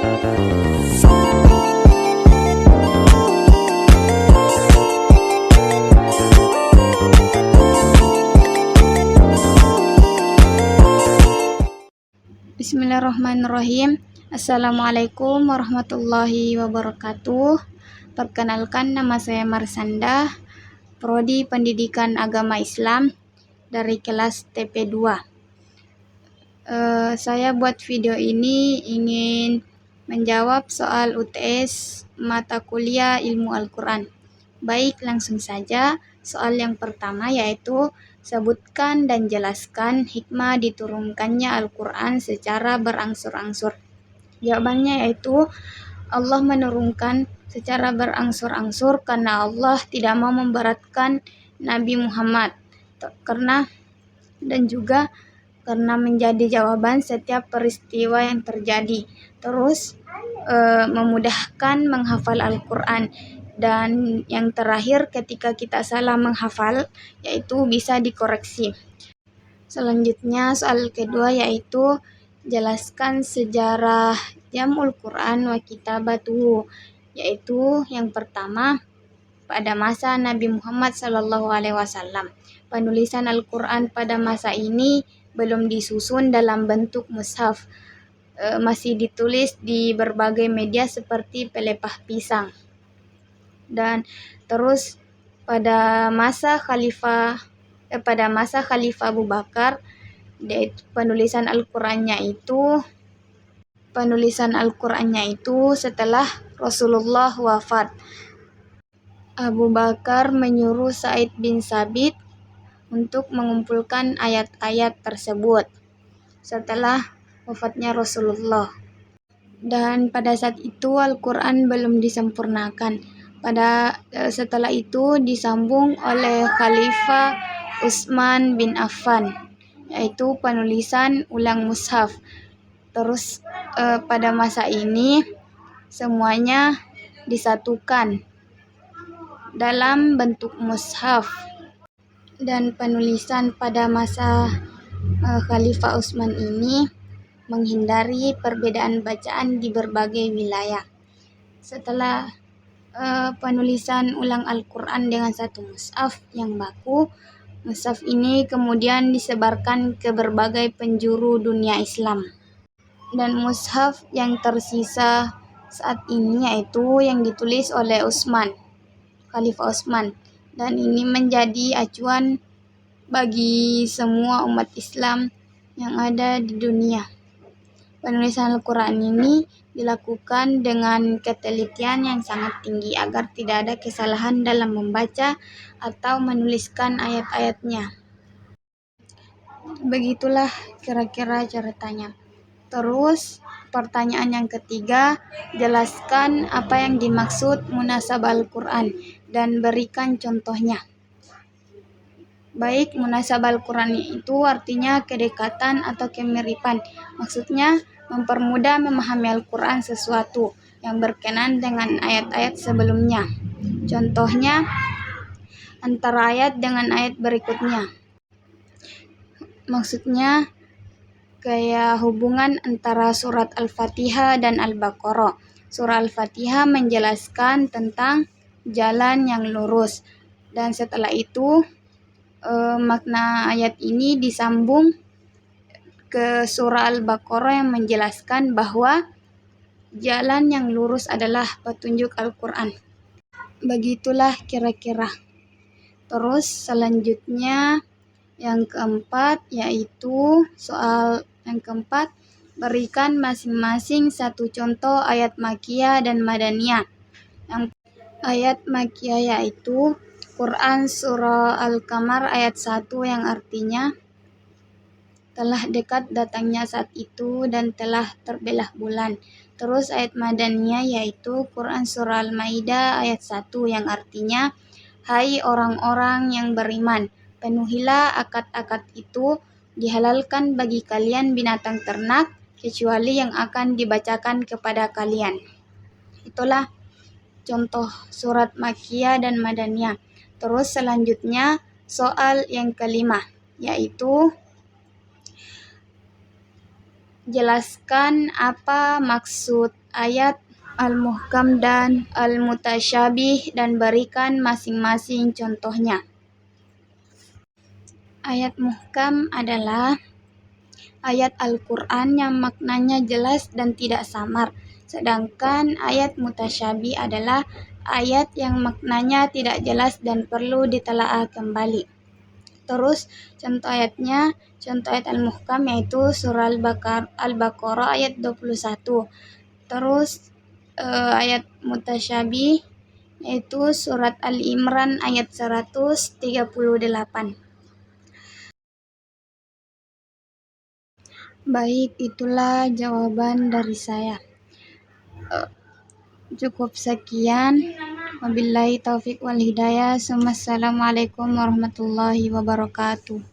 Bismillahirrahmanirrahim. Assalamualaikum warahmatullahi wabarakatuh. Perkenalkan, nama saya Marsanda, Prodi Pendidikan Agama Islam dari kelas TP2. Saya buat video ini ingin menjawab soal UTS mata kuliah ilmu Al-Quran. Baik, langsung saja. Soal yang pertama yaitu sebutkan dan jelaskan hikmah diturunkannya Al-Quran secara berangsur-angsur. Jawabannya yaitu Allah menurunkan secara berangsur-angsur karena Allah tidak mau memberatkan Nabi Muhammad, dan juga karena menjadi jawaban setiap peristiwa yang terjadi. Terus memudahkan menghafal Al-Quran. Dan yang terakhir, ketika kita salah menghafal, yaitu bisa dikoreksi. Selanjutnya, soal kedua yaitu jelaskan sejarah Jam'ul Quran wa Kitabatuhu, yaitu yang pertama, pada masa Nabi Muhammad SAW. Penulisan Al-Quran pada masa ini belum disusun dalam bentuk mushaf, masih ditulis di berbagai media seperti pelepah pisang. Dan terus pada masa Khalifah Abu Bakar, penulisan Al-Qurannya itu setelah Rasulullah wafat. Abu Bakar menyuruh Sa'id bin Sabit untuk mengumpulkan ayat-ayat tersebut setelah wafatnya Rasulullah. Dan pada saat itu Al-Quran belum disempurnakan. Setelah itu disambung oleh Khalifah Utsman bin Affan, yaitu penulisan ulang mushaf. Terus pada masa ini semuanya disatukan dalam bentuk mushaf. Dan penulisan pada masa Khalifah Utsman ini menghindari perbedaan bacaan di berbagai wilayah. Setelah penulisan ulang Al-Quran dengan satu mushaf yang baku, mushaf ini kemudian disebarkan ke berbagai penjuru dunia Islam. Dan mushaf yang tersisa saat ini yaitu yang ditulis oleh Khalifah Utsman. Dan ini menjadi acuan bagi semua umat Islam yang ada di dunia. Penulisan Al-Quran ini dilakukan dengan ketelitian yang sangat tinggi agar tidak ada kesalahan dalam membaca atau menuliskan ayat-ayatnya. Begitulah kira-kira ceritanya. Terus pertanyaan yang ketiga, jelaskan apa yang dimaksud munasabah Al-Quran dan berikan contohnya. Baik, munasabah Al-Quran itu artinya kedekatan atau kemiripan. Maksudnya mempermudah memahami Al-Quran sesuatu yang berkenan dengan ayat-ayat sebelumnya. Contohnya antara ayat dengan ayat berikutnya. Maksudnya kayak hubungan antara surat Al-Fatihah dan Al-Baqarah. Surah Al-Fatihah menjelaskan tentang jalan yang lurus. Dan setelah itu makna ayat ini disambung ke surah Al-Baqarah yang menjelaskan bahwa jalan yang lurus adalah petunjuk Al-Quran. Begitulah kira-kira. Terus selanjutnya yang keempat yaitu soal yang keempat, berikan masing-masing satu contoh ayat Makkiyah dan Madaniyah. Yang ayat Makkiyah yaitu Quran surah Al-Qamar ayat 1 yang artinya telah dekat datangnya saat itu dan telah terbelah bulan. Terus ayat Madaniyah yaitu Quran surah Al-Maidah ayat 1 yang artinya hai orang-orang yang beriman, penuhilah akad-akad itu, dihalalkan bagi kalian binatang ternak kecuali yang akan dibacakan kepada kalian. Itulah contoh surat Makkiyah dan Madaniyah. Terus selanjutnya soal yang kelima yaitu Jelaskan apa maksud ayat al-muhkam dan al-mutasyabih dan berikan masing-masing contohnya. Ayat muhkam adalah ayat Al-Quran yang maknanya jelas dan tidak samar. Sedangkan ayat mutasyabih adalah ayat yang maknanya tidak jelas dan perlu ditelaah kembali. Terus contoh ayatnya, contoh ayat Al-Muhkam yaitu surah Al-Baqarah ayat 21. Terus ayat mutasyabih yaitu surat Al-Imran ayat 138. Baik, itulah jawaban dari saya. Cukup sekian. Wabillahi taufiq wal hidayah. Assalamualaikum warahmatullahi wabarakatuh.